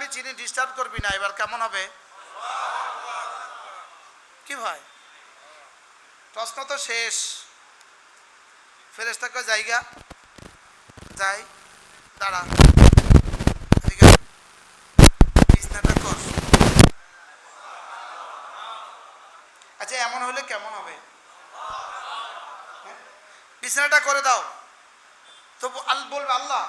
আমি চিনি, ডিস্টার্ব করবি না। এবার কেমন হবে? কি ভাই, প্রশ্ন তো শেষ। ফেরেশতা কয় জায়গা যাই, দাঁড়া, এদিকে বিছনাটা কর। আচ্ছা এমন হলে কেমন হবে? বিছানাটা করে দাও। তো বলবে আল্লাহ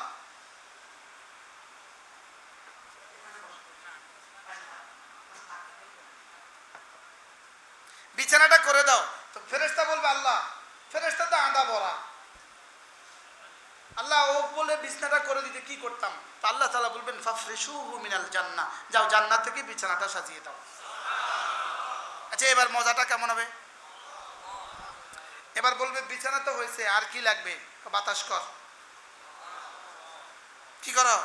বিছানাটা করে দাও। তো ফেরেশতা বলবে আল্লাহ, ফেরেশতা তো আদা ভরা, আল্লাহ ও বলে বিছানাটা করে দিতে কি করতাম? তো আল্লাহ তাআলা বলবেন ফাফরিশুহু মিনাল জান্নাহ, যাও জান্নাত থেকে বিছানাটা সাজিয়ে দাও। আচ্ছা এবার মজাটা কেমন হবে? এবার বলবে বিছানা তো হয়েছে, আর কি লাগবে? বাতাস কর। কি করো?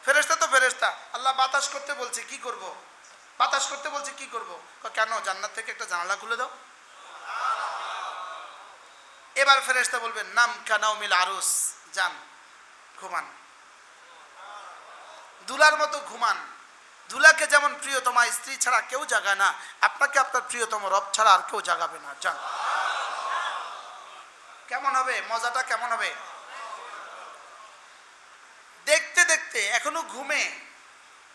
ফেরেশতা তো ফেরেশতা, আল্লাহ বাতাস করতে বলছে, কি করব? বাতাস করতে বলছে, কি করব? কেন, জান্নাত থেকে একটা জানালা খুলে দাও। এবার ফেরেশতা বলবেন নাম কানাউমিল আরুস, যান ঘুমান, দুলার মতো ঘুমান। দুলাকে যেমন প্রিয়তমা স্ত্রী ছাড়া কেউ জাগায় না, আপনাকে আপনার প্রিয়তম রব ছাড়া আর কেউ জাগাবে না, যান। কেমন হবে? মজাটা কেমন হবে? দেখতে দেখতে এখনো ঘুমে,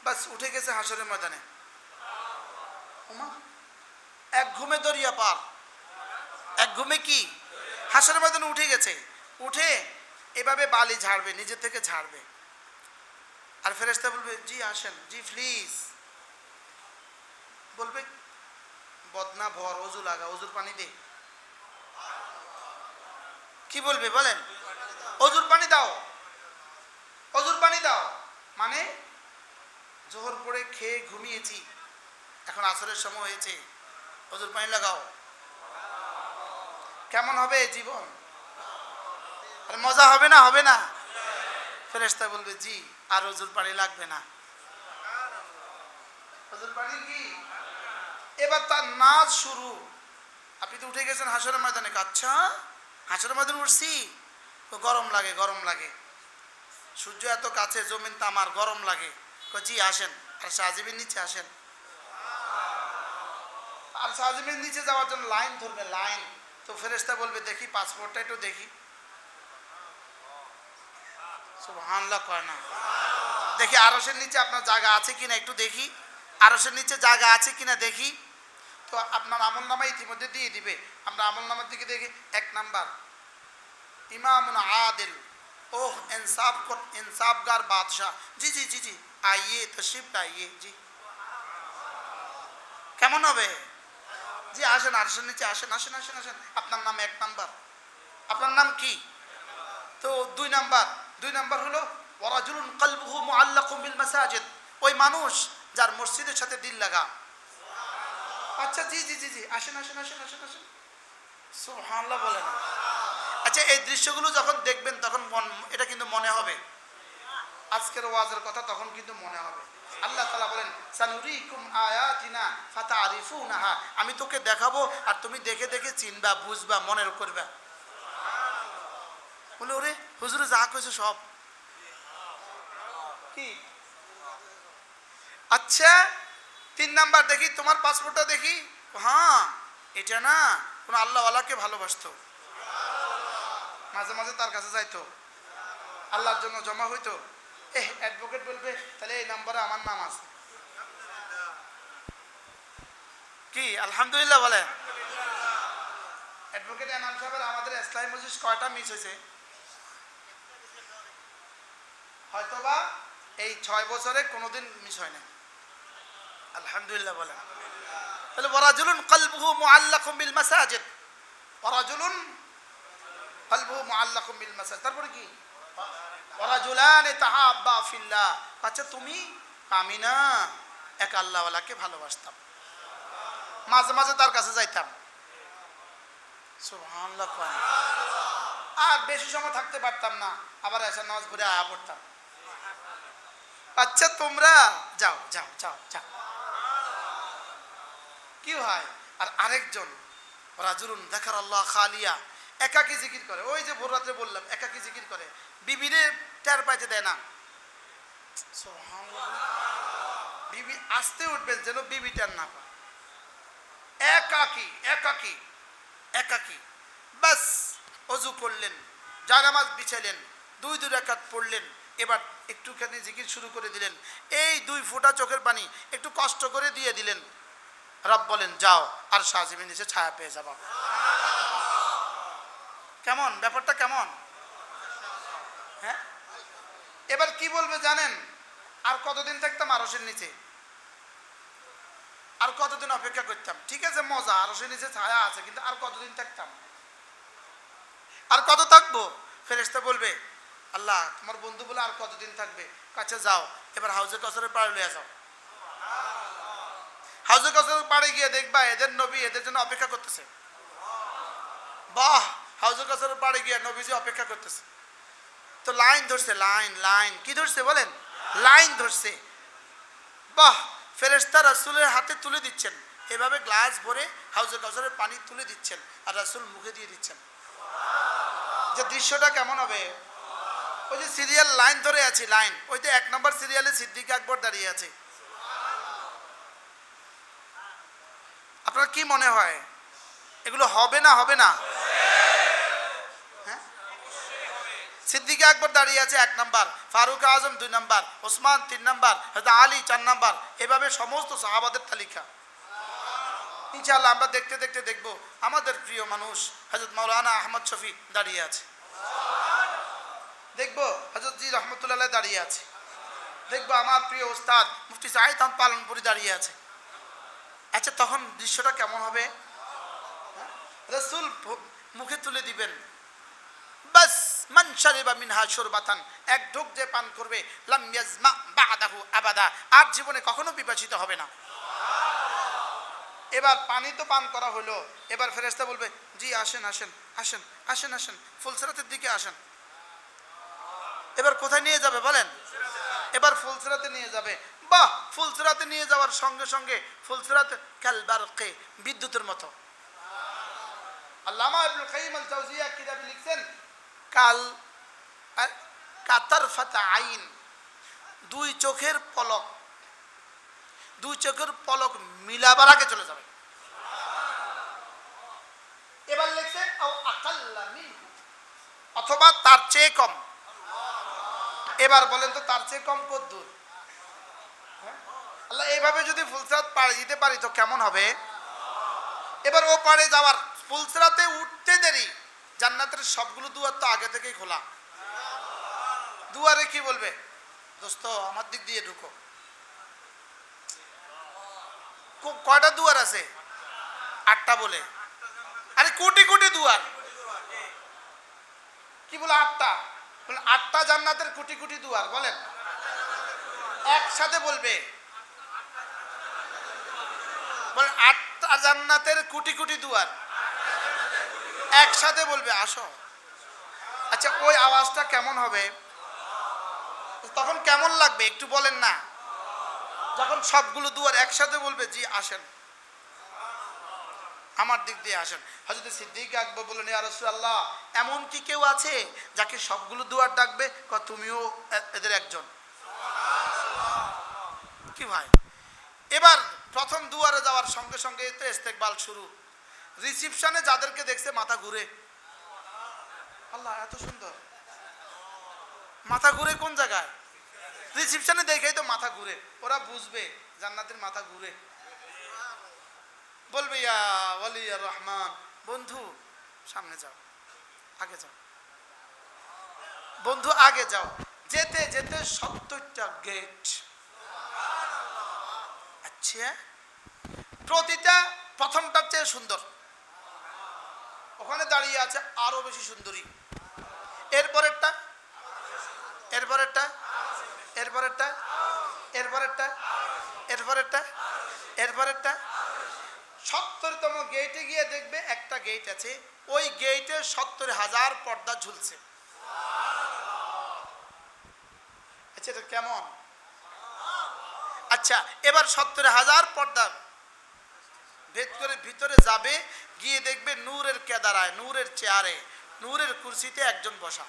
বাস উঠে গেছে হাসরের ময়দানে। ওমা, এক ঘুমে দরিয়া পার, এক ঘুমে কি হাসরের ময়দানে উঠে গেছে। উঠে এভাবে বালি ঝাড়বে, নিজে থেকে ঝাড়বে। আর ফেরেশতা বলবে জি আসেন, জি প্লিজ। বলবে বদনা ভর, অজু লাগা, অজুর পানি দে। কি বলবে বলেন? অজুর পানি দাও, অজুর পানি দাও। মানে জোহর পড়ে খেয়ে ঘুমিয়েছি, এখন আসরের সময় হয়েছে, অজুর পানি লাগাও। কেমন হবে জীবন? আরে মজা হবে না? হবে না? ফেরেশতা বলবে জি, আর অজুর পানি লাগবে না। অজুর পানি কি? এবার তার নাচ শুরু। আপনি তো উঠে গেছেন হাসরের ময়দানে, আচ্ছা হাসরের ময়দানে উঠছি, তো গরম লাগে, গরম লাগে, সূর্য এত কাছে, জমিন তামার, গরম লাগে। জি আসেন, আর সাজিমের নিচে আসেন। আর সাজিমের নিচে যাওয়ার জন্য লাইন ধরবে, লাইন। তো ফেরেশতা বলবে দেখি পাসপোর্টটা একটু দেখি। সুবহানাল্লাহ কয় না? দেখি আরশের নিচে আপনার জায়গা আছে কিনা একটু দেখি, আরশের নিচে জায়গা আছে কিনা দেখি। তো আপনার আমল নামা ইতিমধ্যে দিয়ে দিবে। আমরা আমল নামার দিকে দেখি, 1 নাম্বার ইমামুন আদিল, ওহ इंसाफगार बादशाह, जी जी जी जी आइए तशरीफ लाइए जी। কেমন হবে? জি আসেন, আরশের নিচে আসেন, আসেন আসেন আসেন। আপনার নাম 1 নাম্বার, আপনার নাম কি? তো 2 নাম্বার, 2 নাম্বার হলো ওয়ারাজুলুন কলবুহু মুআল্লাকুম বিল মাসাজিদ, ওই মানুষ যার মসজিদের সাথে দিল লাগা। আচ্ছা জি জি জি জি আসেন আসেন আসেন আসেন আসেন। সুবহানাল্লাহ বলেন। আচ্ছা এই দৃশ্যগুলো যখন দেখবেন তখন এটা কিন্তু মনে হবে আজকের ওয়াজের কথা, তখন কিন্তু মনে হবে। আল্লাহ তাআলা বলেন সানুরিকুম আয়াতিনা ফাতারিফুনাহা, আমি তোকে দেখাবো আর তুমি দেখে দেখে চিনবা, বুঝবা, মনের করবা। বলে ওরে হুজুরে যা কইছে সব কি? আচ্ছা 3 নাম্বার দেখি তোমার পাসপোর্টটা দেখি। হ্যাঁ এটা না কোন আল্লাহওয়ালাকে ভালোবাসতো, মাঝে মাঝে তার কাছে যাইতো, আল্লাহর জন্য জমা হইতো। অ্যাডভোকেট বলবে তাহলে এই নাম্বারে আমার নাম আছে। কি আলহামদুলিল্লাহ বলে? অ্যাডভোকেট এনাম সাহেবের আমাদের ইসলামী মজলিস কয়টা মিস হয়েছে? হয়তোবা এই 6 বছরে কোনোদিন মিস হয় না। আলহামদুলিল্লাহ বলে। তাহলে ওয়ারাজুলুন কলবুহু মুআল্লাকুম বিল মাসাজিদ, ওয়ারাজুলুন কলবুহু মুআল্লাকুম বিল মাসাজিদ। তারপরে কি? ওয়ারাজুলান তাহাব্বা ফিল্লাহ। আচ্ছা তুমি? আমি না, এক আল্লাহওয়ালাকে ভালোবাসতাম, মাঝে মাঝে তার কাছে যাইতাম। সুবহানাল্লাহ। আর বেশি সময় থাকতে পারতাম না, আবার এশার নামাজ পড়ে আয়া পড়তাম। আচ্ছা তোমরা যাও যাও যাও যাও। কি হয়? আর আরেকজন রাজুলুন যাকারাল্লাহ খালিয়া, একাকী জিকির করে। ওই যে ভোর রাত্রে বললাম একাকী জিকির করে, বিবিরে টের পাইতে দেয় না। সুবহানাল্লাহ। বিবি আসতে উঠবেন যেন বিবিটার না পায়। একাকি একাকি একাকি বাস অজু করলেন, জানামাজ বিছাইলেন, দুই রাকাত পড়লেন, এবার একটুখানি জিকির শুরু করে দিলেন, এই 2 ফোঁটা চোখের পানি একটু কষ্ট করে দিয়ে দিলেন, রব বলেন যাও আর সাজিমের নিচে ছায়া পেয়ে যাবা। কেমন ব্যাপারটা কেমন? হ্যাঁ, এবার কি বলবে জানেন? আর কতদিন থাকতাম আরশের নিচে, আর কতদিন অপেক্ষা করতাম? ঠিক আছে মজা, আরশের নিচে ছায়া আছে, কিন্তু আর কতদিন থাকতাম? আর কত থাকবো? ফেরেশতা বলবে আল্লাহ তোমার বন্ধু বলে আর কতদিন থাকবে? কাছে যাও, এবার হাউজে কাউসারের পাড়ে লইয়া যাও। হাউজে কাউসারের পাড়ে গিয়ে দেখবা এদের নবী এদের জন্য অপেক্ষা করতেছে। বাহ, হাউজে কাউসারের পাড়ে গিয়ে নবীজি অপেক্ষা করতেছে। তো লাইন ধরছে, লাইন লাইন কি ধরছে বলেন? লাইন ধরছে। বাহ, ফেরেশতা রাসূলের হাতে তুলে দিচ্ছেন, এভাবে গ্লাস ভরে হাউজে কাউসারের পানি তুলে দিচ্ছেন আর রাসূল মুখে দিয়ে দিচ্ছেন। যে দৃশ্যটা কেমন হবে? ওই যে সিরিয়াল লাইন ধরে আছি, লাইন, ওই যে 1 নম্বর সিরিয়ালে সিদ্দিক আকবর দাঁড়িয়ে আছে। আপনার কি মনে হয় এগুলো হবে না হবে না? হ্যাঁ, সিদ্দিক আকবর দাঁড়িয়ে আছে 1 নম্বর, ফারুক আজম 2 নম্বর, ওসমান 3 নম্বর, হযরত আলী 4 নম্বর, এভাবে সমস্ত সাহাবাদের তালিকা। ইনশাআল্লাহ আমরা দেখতে দেখতে দেখব আমাদের প্রিয় মানুষ হযরত মাওলানা আহমদ শফি দাঁড়িয়ে আছে, দেখবো হযরত জি রহমতুল্লাহ দাঁড়িয়ে আছে, দেখবো আমার প্রিয় ওস্তাদ মুফতি সাঈদ আহমদ পালনপুরি দাঁড়িয়ে আছে। আচ্ছা তখন দৃশ্যটা কেমন হবে? রাসূল মুখে তুলে দিবেন, বাস মান শারিবা মিনহা শুরবাতান, এক ঢোক যে পান করবে লাম ইয়াজমা বাদাহু আবাদা, আর জীবনে কখনো বিপাশিত হবে না। এবার পানি তো পান করা হলো, এবার ফেরেশতা বলবে জি আসেন আসেন আসেন আসেন আসেন, ফুলসিরাতের দিকে আসেন। এবার কোথায় নিয়ে যাবে বলেন? এবার ফুলসিরাতে নিয়ে যাবে। বাহ, ফুলসিরাতে নিয়ে যাওয়ার সঙ্গে সঙ্গে ফুলসিরাত কাল বারকে, বিদ্যুতের মতো। আল্লামা ইবনুল কাইয়িম আল জাওজিয়া কিতাবে লিখছেন কাল কাতারফাত আইন, 2 চোখের পলক, 2 চোখের পলক মিলাবার আগে চলে যাবে। এবার লিখছে আও আকাল্লা মিনহু, অথবা তার চেয়ে কম। এবার বলেন তো তার চেয়ে কম কত দূর? আল্লাহ এইভাবে যদি ফুলসিরাত পাড়ে দিতে পারি তো কেমন হবে? এবার ও পাড়ে যাওয়ার, ফুলসিরাতে উঠতে দেরি, জান্নাতের সবগুলো দুয়ার তো আগে থেকেই খোলা। দুয়ারে কি বলবে? দোস্ত আমার দিক দিয়ে ঢুকো। কয়টা দুয়ার আছে? 8টা বলে। আরে কোটি কোটি দুয়ার। কি বলে 8টা? বলে 8টা জান্নাতের কোটি কোটি দুয়ার। বলেন একসাথে বলবে, বলে 8টা জান্নাতের কোটি কোটি দুয়ার একসাথে বলবে আসো। আচ্ছা ওই আওয়াজটা কেমন হবে? তখন কেমন লাগবে একটু বলেন না? যখন সবগুলো দুয়ার একসাথে বলবে জি আসেন, আমার দিক দিয়ে আসেন। হযরত সিদ্দিক আকবর বললেন ইয়া রাসূলুল্লাহ, এমন কি কেউ আছে যাকে সবগুলো দুয়ার ডাকবে? তুমিও এদের একজন। কি ভাই, এবার প্রথম দুয়ারে যাওয়ার সঙ্গে সঙ্গে তো ইস্তেকবাল শুরু। রিসিপশনে যাদেরকে দেখছে মাথা ঘুরে, আল্লাহ এত সুন্দর, মাথা ঘুরে কোন জায়গায়? রিসিপশনে দেখেই তো মাথা ঘুরে, ওরা বুঝবে জান্নাতের মাথা ঘুরে। বলবে ইয়া ওয়ালিয়া রহমান, বন্ধু সামনে যাও, আগে যাও, বন্ধু আগে যাও। যেতে যেতে 70টা গেট। আচ্ছা, প্রতিটা প্রথমটার চেয়ে সুন্দর, ওখানে দাঁড়িয়ে আছে আরো বেশি সুন্দরী, এরপরেরটা, এরপরেরটা, এরপরেরটা, এরপরেরটা, এরপরেরটা, এরপরেরটা। 70তম গেটে গিয়ে দেখবে একটা গেট আছে, ওই গেটে 70,000 পর্দা ঝুলছে। আচ্ছা এটা কেমন? আচ্ছা এবার 70,000 পর্দা ভেদ করে ভিতরে যাবে, গিয়ে দেখবে নূরের কেদারায়, নূরের চেয়ারে, নূরের কুরসিতে একজন বসা।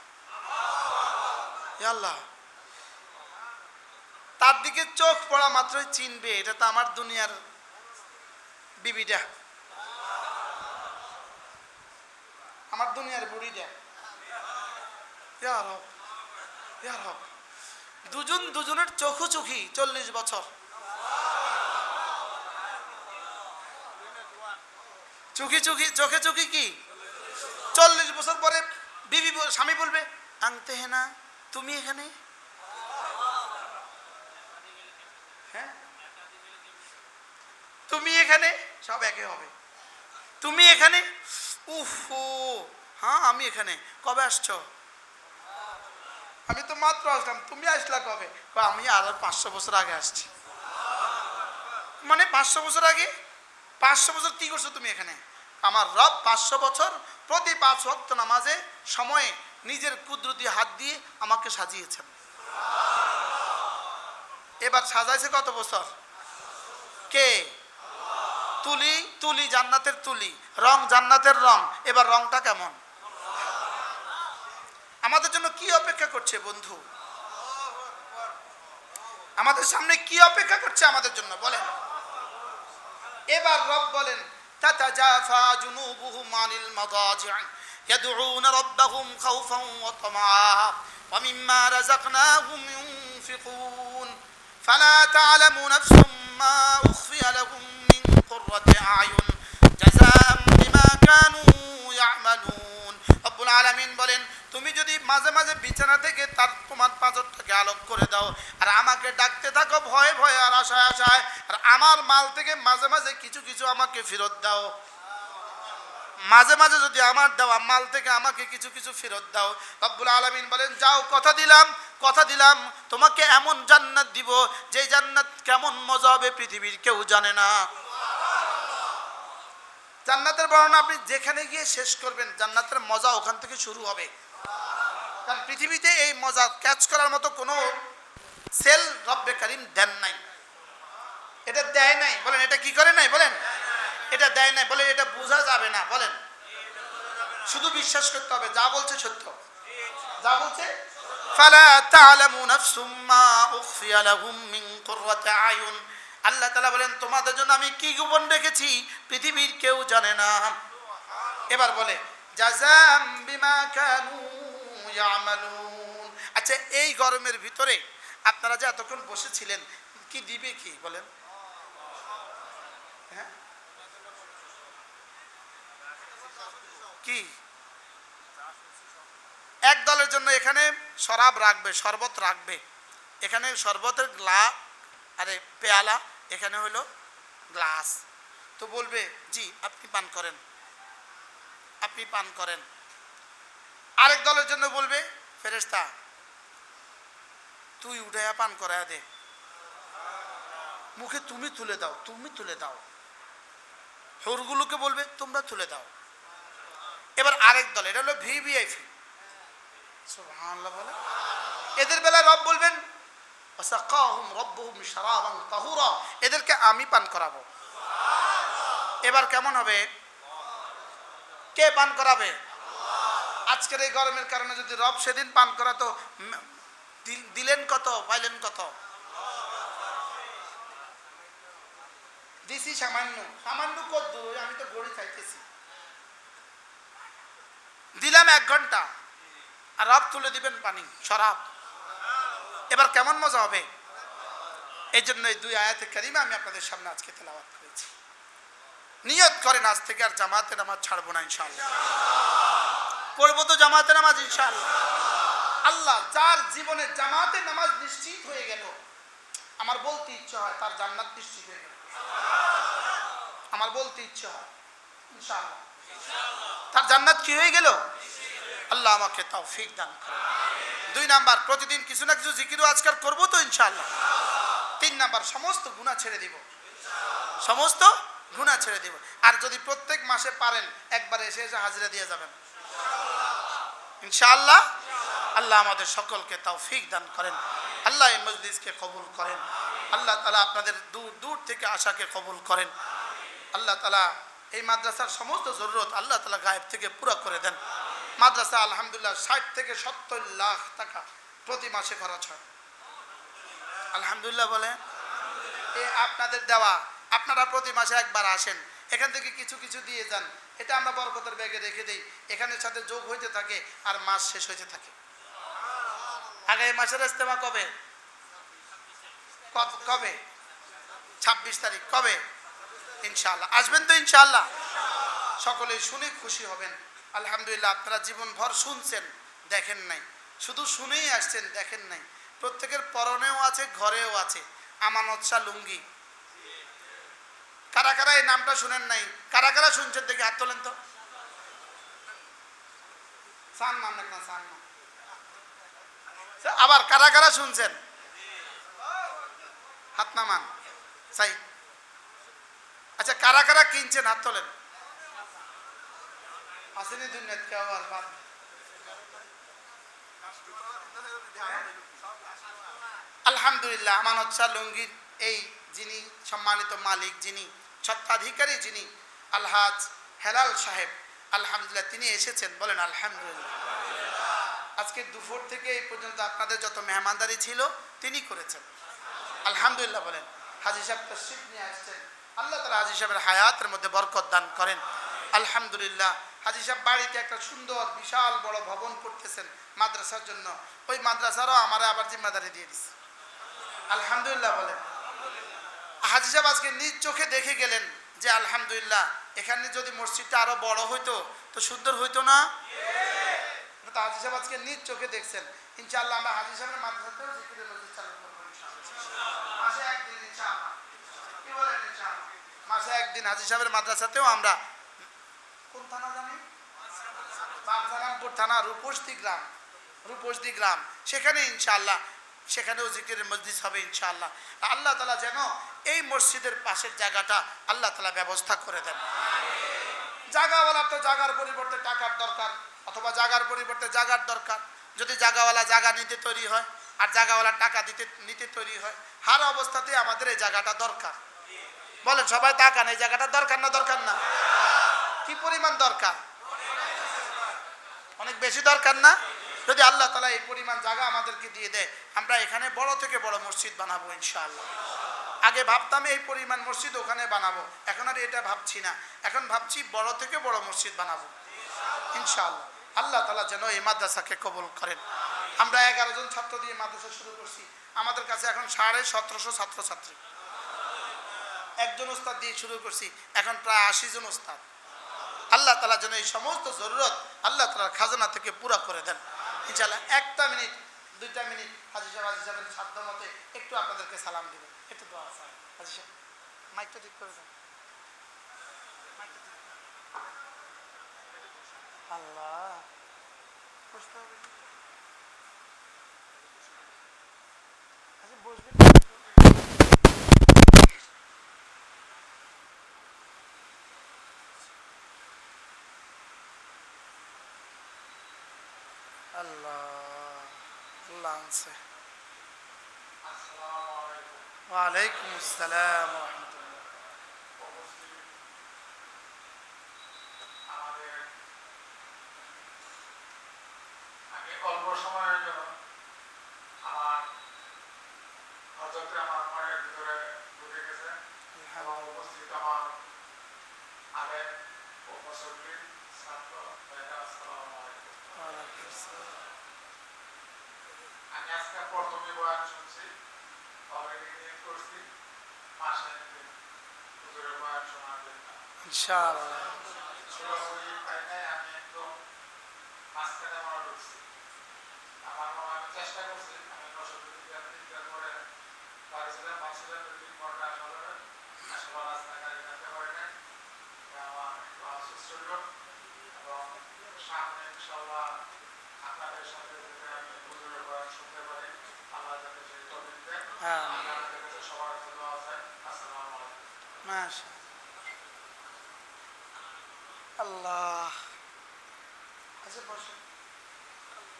আল্লাহ, তার দিকে চোখ পড়া মাত্রই চিনবে এটা তো আমার দুনিয়ার বিবিটা, আমার দুনিয়ার বুড়িটা। ইয়া রব, ইয়া রব। দুজন দুজনের চোখোচোখি 40 বছর। চোখে চোখে চোখে চোখে কি 40 বছর পরে বিবি স্বামী বলবে আনতে হে না তুমি এখানে, হ্যাঁ তুমি এখানে, সব একে হবে। তুমি এখানে, উফ, হ্যাঁ আমি এখানে। কবে আসছো? আমি তো মাত্র আসলাম। তুমি আসলা কবে? আমি আরো 500 বছর আগে আসছি। মানে 500 বছর আগে? 500 বছর কি করছো তুমি এখানে? আমার রব 500 বছর প্রতি 5 ওয়াক্ত নামাজে সময়ে নিজের কুদরতি হাত দিয়ে আমাকে সাজিয়েছেন। এবার সাজাইছে কত বছর? কে? তুলি, তুলি জান্নাতের তুলি, রং জান্নাতের রং। এবার রংটা কেমন? আমাদের জন্য কি অপেক্ষা করছে বন্ধু? আমাদের সামনে কি অপেক্ষা করছে আমাদের জন্য বলেন? এবার রব বলেন তাতাজাফা জুনুবুহুম আনিল মাদাজি' ইয়াদউনা রাব্বাহুম খাওফান ওয়া তামআ ওয়া মিম্মা রাযাকনাহুম ইউনফিকুন ফালা তা'লামু নাফসুম মা উখফিয়া লাহুম মিন কুররাতি আ'য়ুন জাযাআন বিমা কানু ইয়া'মালুন। রব্বুল আলামিন বলেন তুমি যদি মাঝে মাঝে বিছানা থেকে তার তোমার পাঁজরটাকে আলোক করে দাও আর আমাকে ডাকতে থাকো ভয়ে ভয়ে আর আশায় আশায়, আর আমার মাল থেকে মাঝে মাঝে কিছু কিছু আমাকে ফেরত দাও, মাঝে মাঝে যদি আমার দেওয়া মাল থেকে আমাকে কিছু কিছু ফেরত দাও। রব্বুল আলামিন বলেন যাও, কথা দিলাম, কথা দিলাম তোমাকে এমন জান্নাত দিব যে জান্নাত কেমন মজা হবে পৃথিবীর কেউ জানে না। জান্নাতের বর্ণনা আপনি যেখানে গিয়ে শেষ করবেন জান্নাতের মজা ওখান থেকে শুরু হবে। কারণ পৃথিবীতে এই মজা ক্যাচ করার মতো কোনো সেল রব্বে কারীম দেন নাই, এটা দেয় নাই। বলেন এটা কি করে নাই? বলেন এটা দেয় নাই। বলেন এটা বোঝা যাবে না। বলেন শুধু বিশ্বাস করতে হবে যা বলছে সত্য, যা বলছে। ফালা তা'লামু নাফসুম মা উখফিয়া লাহুম মিন কুররাতি আয়ুন। আল্লাহ তাআলা বলেন তোমাদের জন্য আমি কি গোপন রেখেছি পৃথিবীর কেউ জানে না। এবার বলে জাযাম বিমা কানু ইয়ামালুন। আচ্ছা এই গরমের ভিতরে আপনারা যে এতক্ষণ বসেছিলেন কি দিবে কি বলেন? হ্যাঁ কি? এক দলের জন্য এখানে শরাব রাখবে, শরবত রাখবে। এখানে শরবতের গ্লাস, আরে পেয়ালা, এখানে হলো গ্লাস। তো বলবে জি আপনি পান করেন, আপনি পান করেন। আরেক দলের জন্য বলবে ফেরেশতা তুই উঠাইয়া পান করাইয়া দে, মুখে তুমি তুলে দাও, তুমি তুলে দাও। হুরগুলোকে বলবে তোমরা তুলে দাও। এবার আরেক দল, এটা হলো ভিভিআইপি, সুবহানাল্লাহ বলে। এদের বেলায় রব বলবেন ওয়াসাকাহুম রাব্বুহুম শারাবান তাহুরা, এদেরকে আমি পান করাবো। এবার কেমন হবে? কে পান করাবে? আজকের এই গরমের কারণে যদি রব সেদিন পান করাতো দিলেন কত, পাইলেন কত? দিছি সামান্য, সামান্য কত? আমি তো গড়ি খাইতেছি। দিলাম 1 ঘন্টা আর রব তুলে দিবেন পানি, শরাব। এবার কেমন মজা হবে? এই জন্য এই 2 আয়াতে কারিমা আমি আপনাদের সামনে আজকে তেলাওয়াত করেছি। নিয়ত করেন আজ থেকে আর জামাতে নামাজ ছাড়বো না ইনশাআল্লাহ। পড়বো তো জামাতে নামাজ ইনশাআল্লাহ। আল্লাহ যার জীবনে জামাতে নামাজ নিশ্চিত হয়ে গেল, আমার বলতে ইচ্ছা হয় তার জান্নাত নিশ্চিত হয়ে গেল। আমার বলতে ইচ্ছা হয় ইনশাআল্লাহ তার জান্নাত কি হয়ে গেল। আল্লাহ আমাকে তৌফিক দান করুন। 2 নাম্বার, প্রতিদিন কিছু না কিছু জিকির ও আজকার করবো তো ইনশাআল্লাহ। 3 নাম্বার, সমস্ত গুনাহ ছেড়ে দিব, সমস্ত গুনাহ ছেড়ে দিব। আর যদি প্রত্যেক মাসে পারেন একবার এসে এসে হাজিরা দিয়ে যাবেন ইনশাআল্লাহ। আল্লাহ আমাদের সকলকে তৌফিক দান করেন। আল্লাহ এই মজলিসকে কবুল করেন। আল্লাহ তাআলা আপনাদের দূর দূর থেকে আশাকে কবুল করেন। আল্লাহ তাআলা এই মাদ্রাসার সমস্ত জরুরত আল্লাহ তাআলা গায়েব থেকে পুরো করে দেন। মাদ্রাসা আলহামদুলিল্লাহ 60 থেকে 70 লাখ টাকা প্রতি মাসে খরচ হয়। আলহামদুলিল্লাহ বলে। আপনাদের দেওয়া, আপনারা প্রতি মাসে একবার আসেন, এখান থেকে কিছু কিছু দিয়ে যান, এটা আমরা বরকতের ব্যাগে রেখে দিই, এখানের সাথে যোগ হইতে থাকে আর মাস শেষ হইতে থাকে। আগামী মাসের ইজতেমা কবে? কবে? 26 তারিখ। কবে? ইনশাআল্লাহ আসবেন তো ইনশাআল্লাহ? সকলেই শুনে খুশি হবেন। আলহামদুলিল্লাহ, আপনারা জীবনভর শুনছেন, দেখেন নাই, শুধু শুনেই আসছেন, দেখেন নাই। প্রত্যেকের পরনেও আছে, ঘরেও আছে আমানত শাহ লুঙ্গি। কারা কারা এই নামটা শুনেন নাই? কারা কারা শুনছেন দেখি হাত তোলেন তো। সান নাম না, সান নাম। আবার কারা কারা শুনছেন? হাত নামান চাই। আচ্ছা, কারা কারা কিনছেন হাত তোলেন। আসেনি দুনিয়াত কেউ আর বাদ। আলহামদুলিল্লাহ, আমানত শাহ লুঙ্গির এই যিনি সম্মানিত মালিক, যিনি স্বত্বাধিকারী, যিনি আলহাজ হেলাল সাহেব, আলহামদুলিল্লাহ তিনি এসেছেন। বলেন আলহামদুলিল্লাহ। আজকে দুপুর থেকে এই পর্যন্ত আপনাদের যত মেহমানদারি ছিল তিনি করেছেন, আলহামদুলিল্লাহ বলেন। হাজী সাহেব তশরিফ নিয়ে আসছেন, আল্লাহ তাআলা হাজী সাহেবের হায়াতের মধ্যে বরকত দান করেন। আলহামদুলিল্লাহ, হাজী সাহেব বাড়িতে একটা সুন্দর বিশাল বড় ভবন করতেছেন মাদ্রাসার জন্য। ওই মাদ্রাসারও আমার আবার জিম্মাদারি দিয়ে দিচ্ছে, আলহামদুলিল্লাহ বলেন। হাজী সাহেব আজকে নিজ চোখে দেখে গেলেন যে আলহামদুলিল্লাহ এখানে যদি মসজিদটা আরো বড় হইতো তো সুন্দর হইতো না? তো হাজী সাহেব আজকে নিজ চোখে দেখছেন। ইনশাআল্লাহ আমরা হাজী সাহেবের মাদ্রাসাতেও জিকিরের মসজিদ চালু করবো ইনশাআল্লাহ। মাসে একদিন ইনশাআল্লাহ। কি বলেন ইনশাআল্লাহ? মাসে একদিন হাজী সাহেবের মাদ্রাসাতেও আমরা, কোন থানা জানি? বামসারামপুর থানা, রূপসদি গ্রাম, সেখানে ইনশাআল্লাহ সেখানেও জিকিরের মসজিদ হবে ইনশাআল্লাহ। আল্লাহ তাআলা যেন এই মসজিদের পাশের জায়গাটা আল্লাহ তাআলা ব্যবস্থা করে দেন। জায়গাওয়ালা তো জায়গার পরিবর্তে টাকার দরকার, অথবা জায়গার পরিবর্তে জায়গার দরকার। যদি জায়গাওয়ালা জায়গা নিতে তৈরি হয় আর জায়গাওয়ালা টাকা নিতে তৈরি হয়, হার অবস্থাতে আমাদের এই জায়গাটা দরকার। বলেন সবাই তাকান, এই জায়গাটা দরকার না দরকার না? কি পরিমাণ দরকার? অনেক বেশি দরকার না? যদি আল্লাহ তাআলা এই পরিমাণ জায়গা আমাদেরকে দিয়ে দেয়, আমরা এখানে বড় থেকে বড় মসজিদ বানাবো ইনশাআল্লাহ। আগে ভাবতাম এই পরিমাণ মসজিদ ওখানে বানাবো, এখন আর এটা ভাবছি না, এখন ভাবছি বড় থেকে বড় মসজিদ বানাবো ইনশাআল্লাহ। আল্লাহ তাআলা যেন এই মাদ্রাসাকে কবুল করেন। আমরা 11 জন ছাত্র দিয়ে মাদ্রাসা শুরু করছি, আমাদের কাছে এখন 1750 ছাত্রছাত্রী। একজন উস্তাদ দিয়ে শুরু করছি, এখন প্রায় 80 জন উস্তাদ। আল্লাহ তাআলা যেন এই সমস্ত জরুরত আল্লাহ তাআলার খাজানা থেকে পুরা করে দেন ইনশাআল্লাহ। 1টা মিনিট 2টা মিনিট হাজী সাহেবের সাধ্য মতে একটু আপনাদেরকে সালাম দিবেন, একটু দোয়া আছে। হাজী সাহেব মাইকটা ঠিক করে দেন। আল্লাহ বসতে হবে, আচ্ছা বসবেন। আল্লাহ আল্লাহ আনছে। ওয়ালাইকুম আসসালাম ওয়া রাহমাতুল্লাহ। আমি অল্প সময়ের জন্য আমার হযরতে আমার মনের ভিতরে ঢুকে গেছে এবং উপস্থিত আমার আলেম ও মুসল্লি ছাত্র ভাইরা, আসসালামু আলাইকুম। ওয়ালাইকুম আসসালাম। আমি আজকে প্রথমে বয়ান শুনছি, অলরেডি নিয়োগ করছি মাসে একদিন হুজুরের বয়ান শোনার জন্য ইনশাআল্লাহ। সরাসরি পাই নাই, আমি একদম মাঝখানে মনে ঢুকছি। আমার মনে আমি চেষ্টা করছি, আমি 9:30 করে পারিছিলাম, ভাবছিলাম 2-3 ঘন্টা আসলে রাস্তাঘাটে যেতে পারি নাই, আমার একটু আফসোস ছিল। এবং সামনে ইনশাআল্লাহ আপনাদের সাথে যদি আমি হুজুরের বয়ান শুনতে পারি, আল্লাহ যাতে সেই তৌফিক দেন। আপনাদের কাছে সবার কাছে দোয়া আছে। আসসালামু আলাইকুম। মাশাআল্লাহ। আল্লাহ। আচ্ছা বসুন।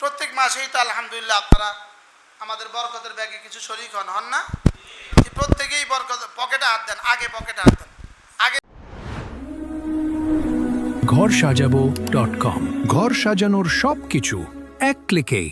প্রত্যেক মাসেই তো আলহামদুলিল্লাহ আপনারা আমাদের বরকতের ব্যাগে কিছু শরীক হন না? প্রত্যেকেই বরকত পকেটে হাত দেন, আগে পকেটে হাত দেন আগে। ঘরসাজাবো.com, ঘর সাজানোর সবকিছু এক ক্লিকেই।